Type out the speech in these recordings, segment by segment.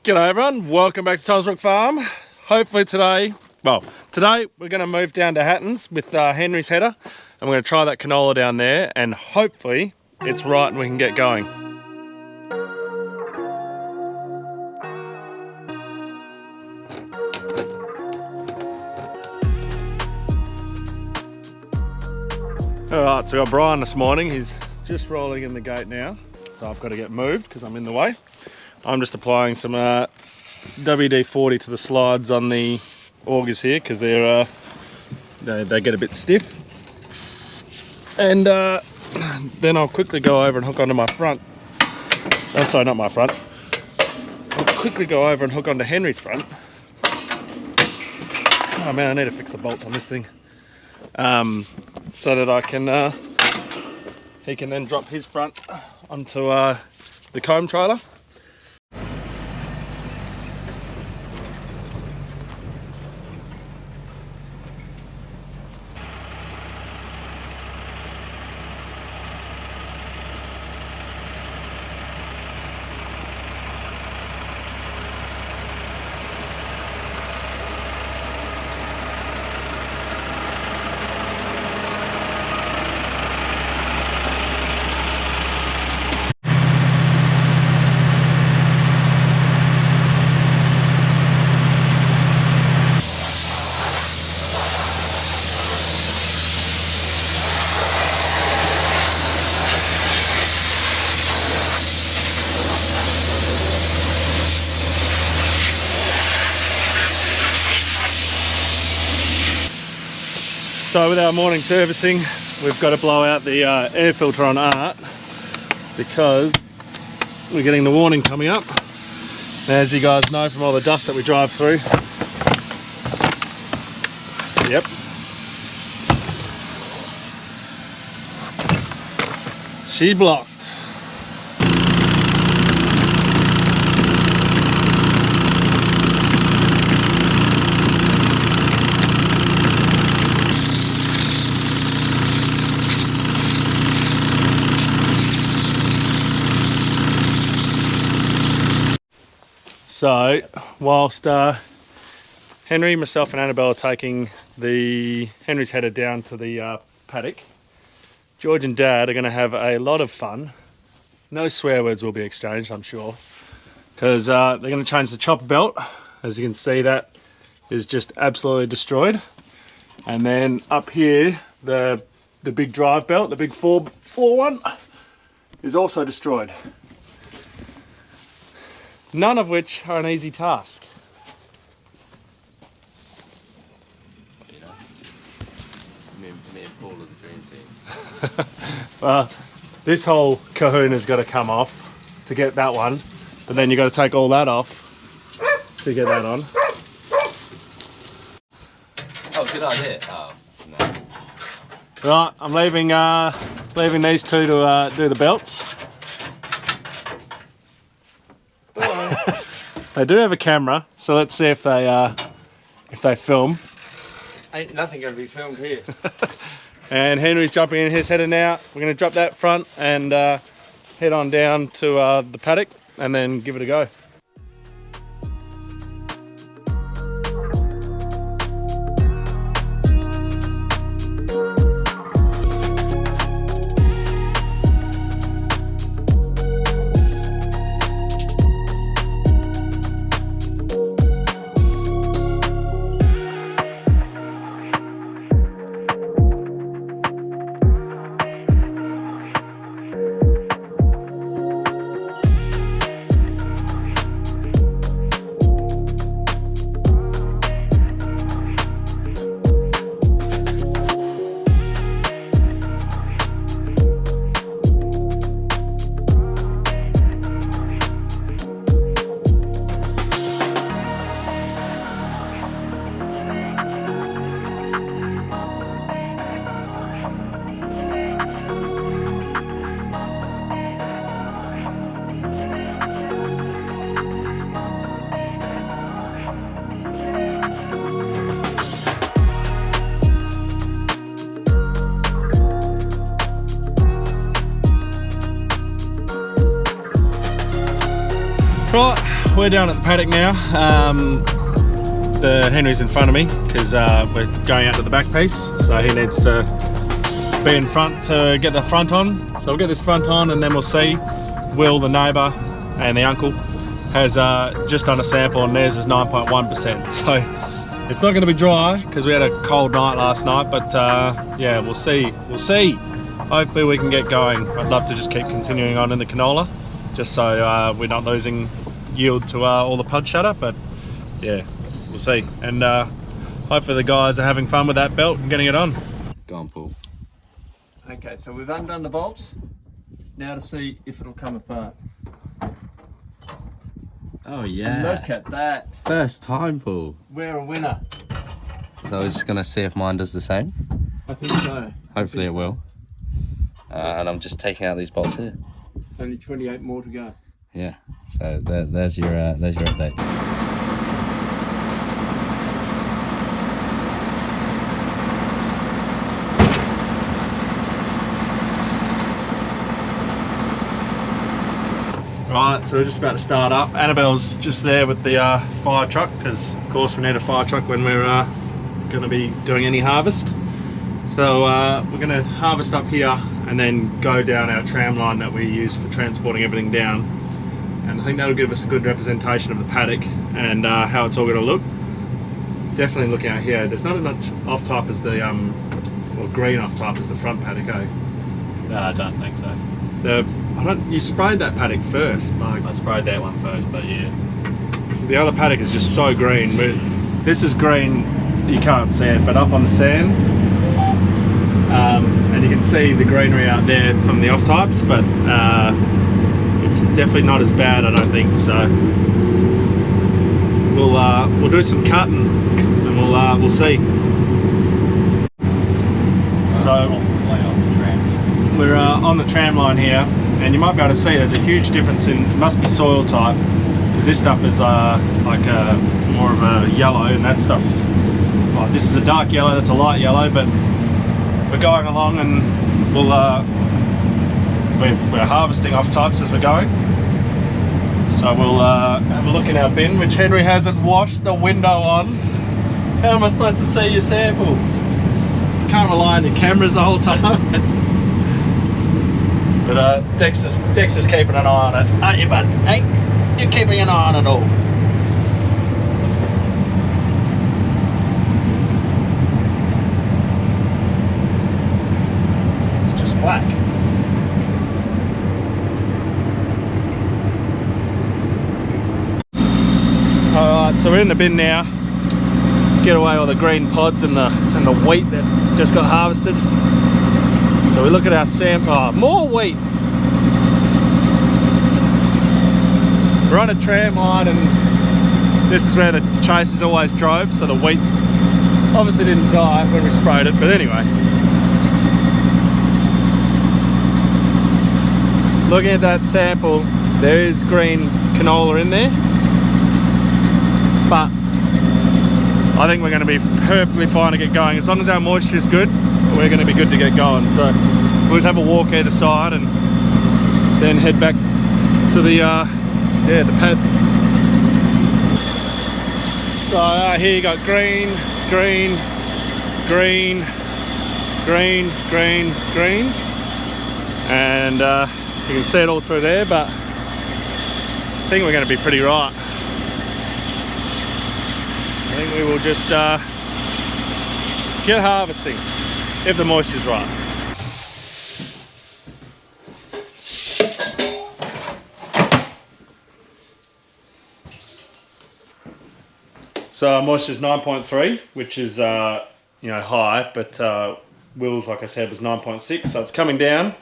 G'day everyone, welcome back to Brook Farm. Hopefully today we're going to move down to Hatton's with Henry's header, and we're going to try that canola down there, and hopefully it's right and we can get going. Alright, so we got Brian this morning. He's just rolling in the gate now, so I've got to get moved because I'm in the way. I'm just applying some WD-40 to the slides on the augers here because they get a bit stiff. And then I'll quickly go over and hook onto my front. Oh, sorry, not my front. I'll quickly go over and hook onto Henry's front. Oh man, I need to fix the bolts on this thing. So that I can, he can then drop his front onto the comb trailer. So with our morning servicing, we've got to blow out the air filter on Art because we're getting the warning coming up. As you guys know from all the dust that we drive through. Yep. She blocked. So, whilst Henry, myself and Annabelle are taking Henry's header down to the paddock, George and Dad are going to have a lot of fun. No swear words will be exchanged, I'm sure, because they're going to change the chopper belt. As you can see, that is just absolutely destroyed. And then up here, the big drive belt, the big four one, is also destroyed. None of which are an easy task. You know, me and Paul are the dream team. Well, this whole kahuna got to come off to get that one, but then you got to take all that off to get that on. Oh, good idea. Oh, no. Right, I'm leaving these two to do the belts. They do have a camera, so let's see if they film. Ain't nothing going to be filmed here. And Henry's jumping in his header now. We're going to drop that front and head on down to the paddock and then give it a go. we're down at the paddock now. The Henry's in front of me because we're going out to the back piece, so he needs to be in front to get the front on. So we'll get this front on and then we'll see. Will, the neighbour and the uncle, has just done a sample and theirs is 9.1%. So it's not going to be dry because we had a cold night last night, but yeah, we'll see. Hopefully we can get going. I'd love to just keep continuing on in the canola, just so we're not losing yield to all the pod shutter, but yeah, we'll see. And hopefully the guys are having fun with that belt and getting it on. Go on, Paul. Okay, so we've undone the bolts. Now to see if it'll come apart. Oh yeah. Look at that. First time, Paul. We're a winner. So we're just gonna see if mine does the same. I think so. Hopefully it will. And I'm just taking out these bolts here. Only 28 more to go. Yeah. So there's your update. Right, so we're just about to start up. Annabelle's just there with the fire truck because, of course, we need a fire truck when we're going to be doing any harvest. So we're going to harvest up here and then go down our tram line that we use for transporting everything down. And I think that'll give us a good representation of the paddock and how it's all going to look. Definitely looking out here. There's not as much off-type as the, well, green off-type as the front paddock, eh? No, I don't think so. You sprayed that paddock first. Like, I sprayed that one first, but yeah. the other paddock is just so green. This is green, you can't see it, but up on the sand, and you can see the greenery out there from the off-types, but it's definitely not as bad, I don't think. So we'll do some cutting and we'll see. So we're on the tram line here, and you might be able to see there's a huge difference in, it must be soil type, because this stuff is like more of a yellow, and that stuff's, well, this is a dark yellow, that's a light yellow, but we're going along and we're harvesting off types as we're going. So we'll have a look in our bin, which Henry hasn't washed the window on. How am I supposed to see your sample? Can't rely on your cameras the whole time. But Dexter's keeping an eye on it, aren't you, bud? Hey, you're keeping an eye on it all. It's just black. Alright, so we're in the bin now. Get away all the green pods and the wheat that just got harvested. So we look at our sample. Oh, more wheat. We're on a tram line, and this is where the chasers always drove, so the wheat obviously didn't die when we sprayed it, but anyway. Looking at that sample, there is green canola in there, but I think we're going to be perfectly fine to get going. As long as our moisture is good, we're going to be good to get going. So we'll just have a walk either side and then head back to the pad. So here you got green, green, green, green, green, green, and you can see it all through there, but I think we're going to be pretty right. I think we will just get harvesting if the moisture's right. So our moisture's 9.3, which is high, but Will's, like I said, was 9.6, so it's coming down.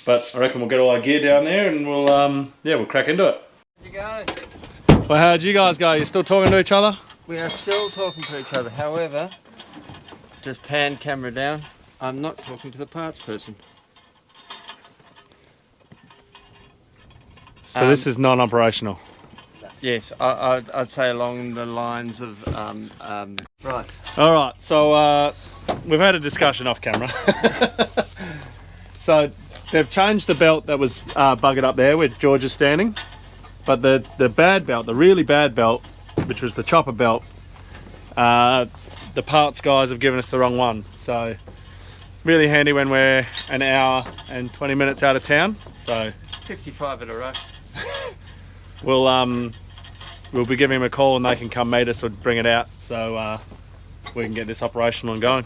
But I reckon we'll get all our gear down there and we'll crack into it. How'd you go? Well, how'd you guys go? You still talking to each other? We are still talking to each other. However, just pan camera down. I'm not talking to the parts person. So this is non-operational. Yes, I'd say along the lines of right. All right, so we've had a discussion off camera. So they've changed the belt that was buggered up there where George is standing. but the bad belt, the really bad belt, which was the chopper belt, the parts guys have given us the wrong one. So really handy when we're an hour and 20 minutes out of town. So 55 at a row. we'll be giving them a call and they can come meet us or bring it out, so we can get this operational and going.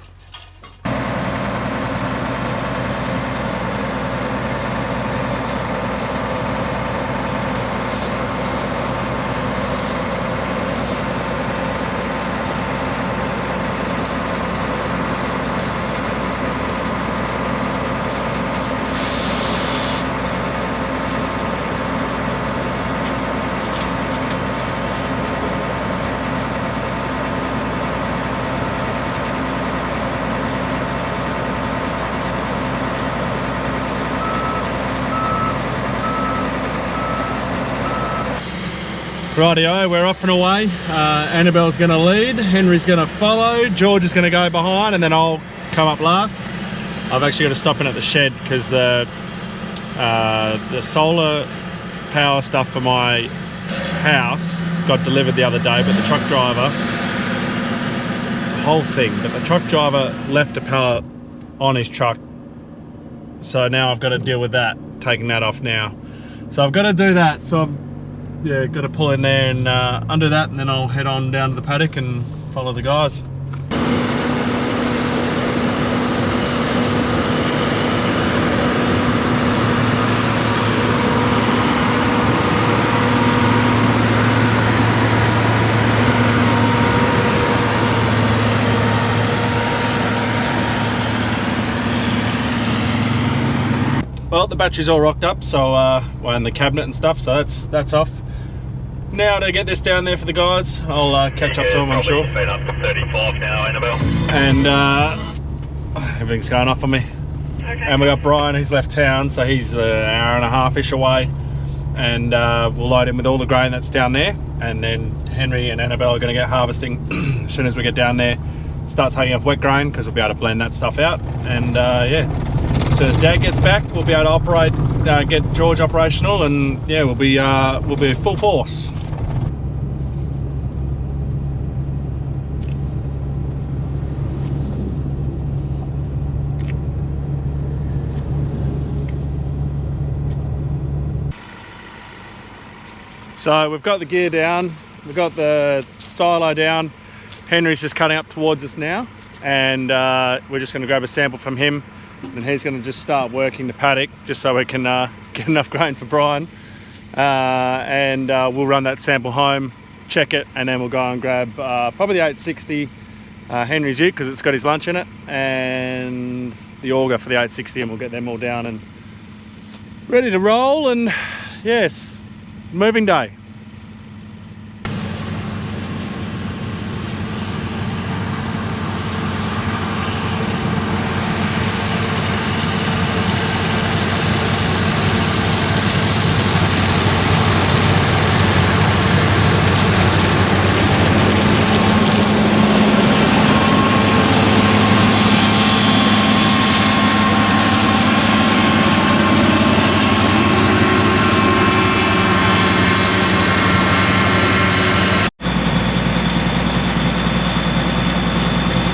Rightio, we're off and away. Annabelle's going to lead, Henry's going to follow, George is going to go behind, and then I'll come up last. I've actually got to stop in at the shed because the solar power stuff for my house got delivered the other day, but the truck driver, it's a whole thing, but the truck driver left a pallet on his truck, so now I've got to deal with that, taking that off now. So I've got to do that, so I've got to pull in there and undo that, and then I'll head on down to the paddock and follow the guys. Well, the battery's all rocked up, so and the cabinet and stuff, so that's off. Now to get this down there for the guys, I'll catch up to them, I'm sure. Up to 35 now, Annabelle. And everything's going off for me. Okay. And we got Brian, he's left town, so he's an hour and a half-ish away. And we'll load him with all the grain that's down there. And then Henry and Annabelle are going to get harvesting as soon as we get down there. Start taking off wet grain, because we'll be able to blend that stuff out. And yeah, as soon as Dad gets back, we'll be able to operate, get George operational, and yeah, we'll be full force. So we've got the gear down, we've got the silo down. Henry's just cutting up towards us now, and we're just going to grab a sample from him, and he's going to just start working the paddock just so we can get enough grain for Brian, and we'll run that sample home, check it, and then we'll go and grab probably the 860 Henry's ute, because it's got his lunch in it, and the auger for the 860, and we'll get them all down and ready to roll. And yes, moving day.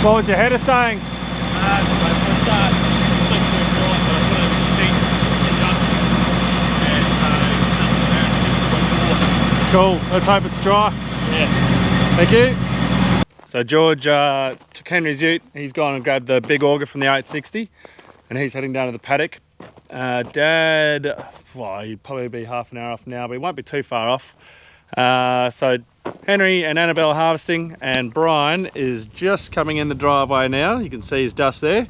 What was your header saying? So we'll start 60 and 4, but I put a seat adjustment, and so something around 6.4. Cool, let's hope it's dry. Yeah. Thank you. So George took Henry's ute, he's gone and grabbed the big auger from the 860, and he's heading down to the paddock. Dad, well, he'd probably be half an hour off now, but he won't be too far off. So Henry and Annabelle are harvesting, and Brian is just coming in the driveway now. You can see his dust there.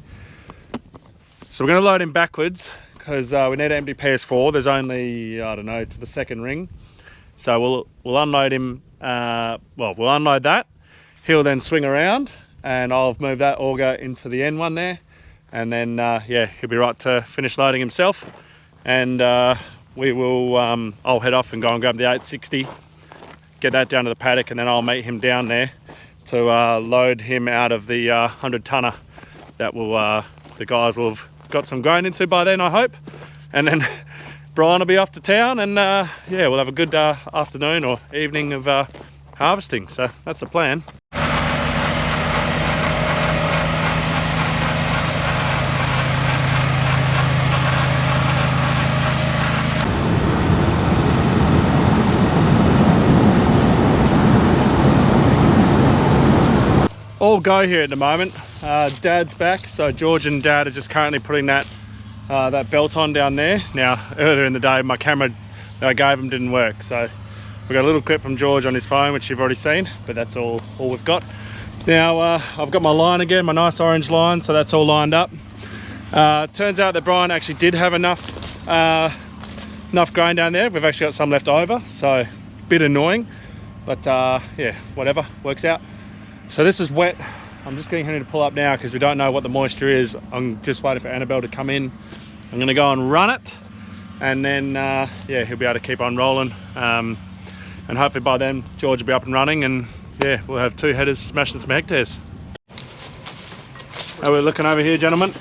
So we're going to load him backwards because we need to empty PS4. There's only, I don't know, to the second ring. So we'll unload him. We'll unload that. He'll then swing around, and I'll move that auger into the end one there, and then yeah, he'll be right to finish loading himself. And we will. I'll head off and go and grab the 860. Get that down to the paddock, and then I'll meet him down there to load him out of the 100-tonner that will the guys will have got some grain into by then, I hope. And then Brian will be off to town, and yeah, we'll have a good afternoon or evening of harvesting. So that's the plan. All go here at the moment. Dad's back, so George and Dad are just currently putting that belt on down there. Now, earlier in the day, my camera that I gave him didn't work, so we got a little clip from George on his phone, which you've already seen, but that's all we've got. Now, I've got my line again, my nice orange line, so that's all lined up. Turns out that Brian actually did have enough grain down there. We've actually got some left over, so a bit annoying, but yeah, whatever, works out. So this is wet. I'm just getting Henry to pull up now because we don't know what the moisture is. I'm just waiting for Annabelle to come in. I'm gonna go and run it, and then yeah, he'll be able to keep on rolling. And hopefully by then George will be up and running, and yeah, we'll have 2 headers smashing some hectares. How are we looking over here, gentlemen?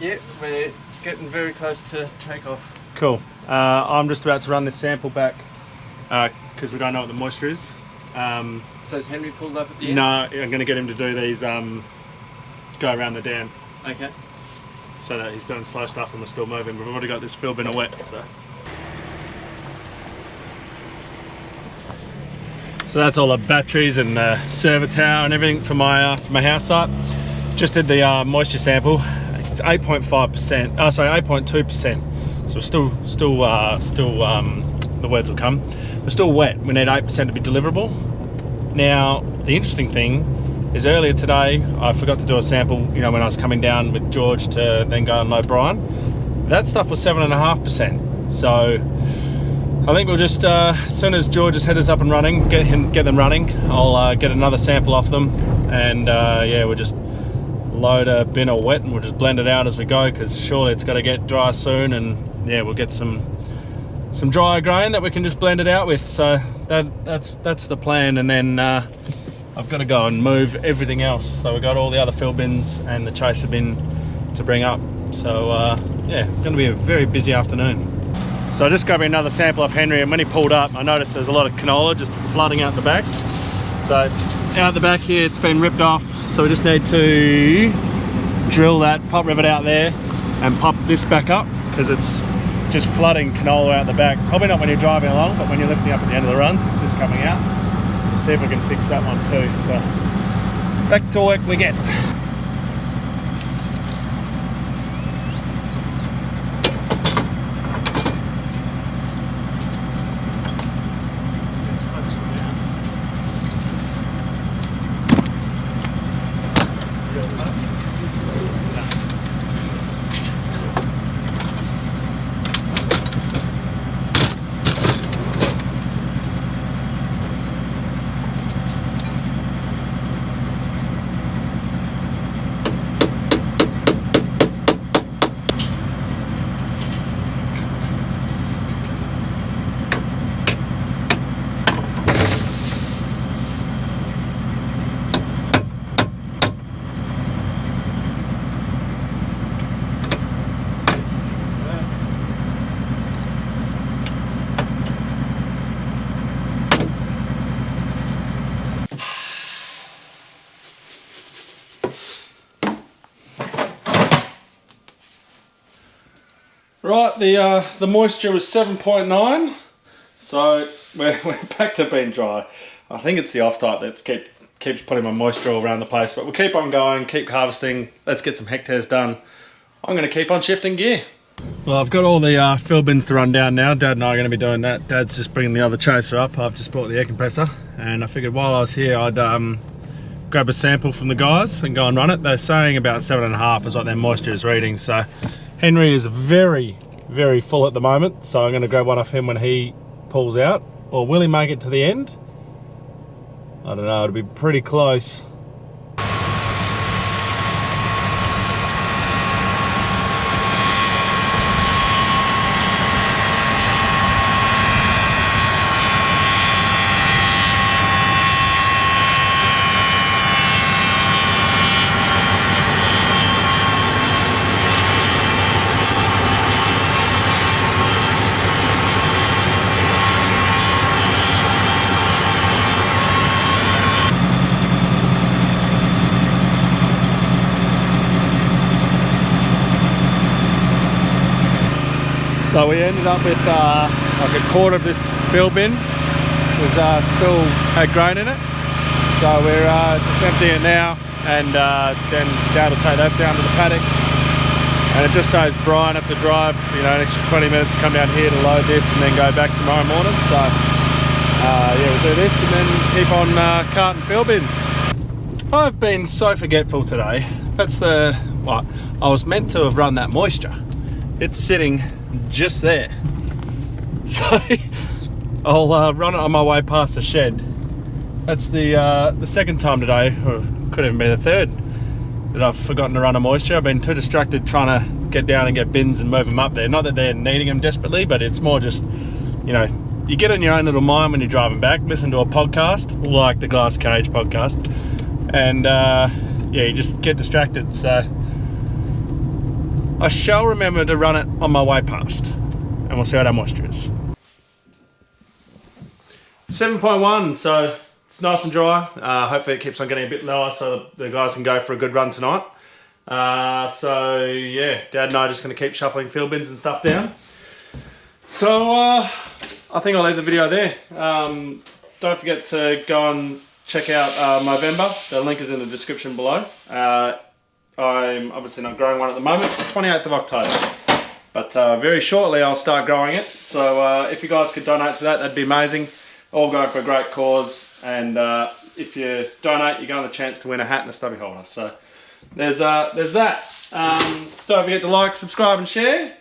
Yeah, we're getting very close to takeoff. Cool. I'm just about to run this sample back because we don't know what the moisture is. So is Henry pulled up at the end? No, I'm going to get him to do these, go around the dam. Okay. So that he's doing slow stuff and we're still moving. We've already got this fill bin of wet, so. So that's all the batteries and the server tower and everything for my house site. Just did the moisture sample. It's 8.5%. Oh, sorry, 8.2%. So we're still the words will come. We're still wet. We need 8% to be deliverable. Now, the interesting thing is earlier today, I forgot to do a sample, you know, when I was coming down with George to then go and load Brian. That stuff was 7.5%. So I think we'll just, as soon as George's head is up and running, get them running, I'll get another sample off them, and yeah, we'll just load a bin of wet and we'll just blend it out as we go, because surely it's got to get dry soon, and yeah, we'll get some drier grain that we can just blend it out with. So that's the plan, and then I've got to go and move everything else. So we've got all the other fill bins and the chaser bin to bring up. So yeah, going to be a very busy afternoon. So I just grabbed another sample off Henry, and when he pulled up, I noticed there's a lot of canola just flooding out the back. So out the back here, it's been ripped off. So we just need to drill that pop rivet out there and pop this back up, because it's just flooding canola out the back. Probably not when you're driving along, but when you're lifting up at the end of the runs, it's just coming out. We'll see if we can fix that one too. So back to work we get. Right, the moisture was 7.9, so we're back to being dry. I think it's the off type that keeps putting my moisture all around the place, but we'll keep on going, keep harvesting. Let's get some hectares done. I'm going to keep on shifting gear. Well, I've got all the fill bins to run down now. Dad and I are going to be doing that. Dad's just bringing the other chaser up. I've just brought the air compressor, and I figured while I was here I'd grab a sample from the guys and go and run it. They're saying about 7.5 is what their moisture is reading, so Henry is very, very full at the moment, so I'm going to grab one off him when he pulls out. Or will he make it to the end? I don't know, it'll be pretty close. So we ended up with like a quarter of this field bin was still had grain in it. So we're just emptying it now, and then Dad will take that down to the paddock. And it just saves Brian have to drive, you know, an extra 20 minutes to come down here to load this and then go back tomorrow morning. So yeah, we'll do this and then keep on carting field bins. I've been so forgetful today. That's the what I was meant to have run that moisture. It's sitting just there. So I'll run it on my way past the shed. That's the second time today, or could even be the third, that I've forgotten to run a moisture. I've been too distracted trying to get down and get bins and move them up there. Not that they're needing them desperately, but it's more just, you know, you get in your own little mind when you're driving back, listen to a podcast like the Glass Cage podcast, and yeah, you just get distracted. So I shall remember to run it on my way past, and we'll see how that moisture is. 7.1, so it's nice and dry. Hopefully it keeps on getting a bit lower so the guys can go for a good run tonight. So yeah, Dad and I are just going to keep shuffling field bins and stuff down. So I think I'll leave the video there. Don't forget to go and check out Movember. The link is in the description below. I'm obviously not growing one at the moment. It's the 28th of October. But very shortly I'll start growing it. So if you guys could donate to that, that'd be amazing. All going for a great cause, and if you donate, you're going to the chance to win a hat and a stubby holder. So there's that. Don't forget to like, subscribe, and share.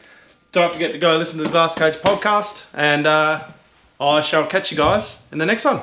Don't forget to go listen to the Glass Cage podcast, and I shall catch you guys in the next one.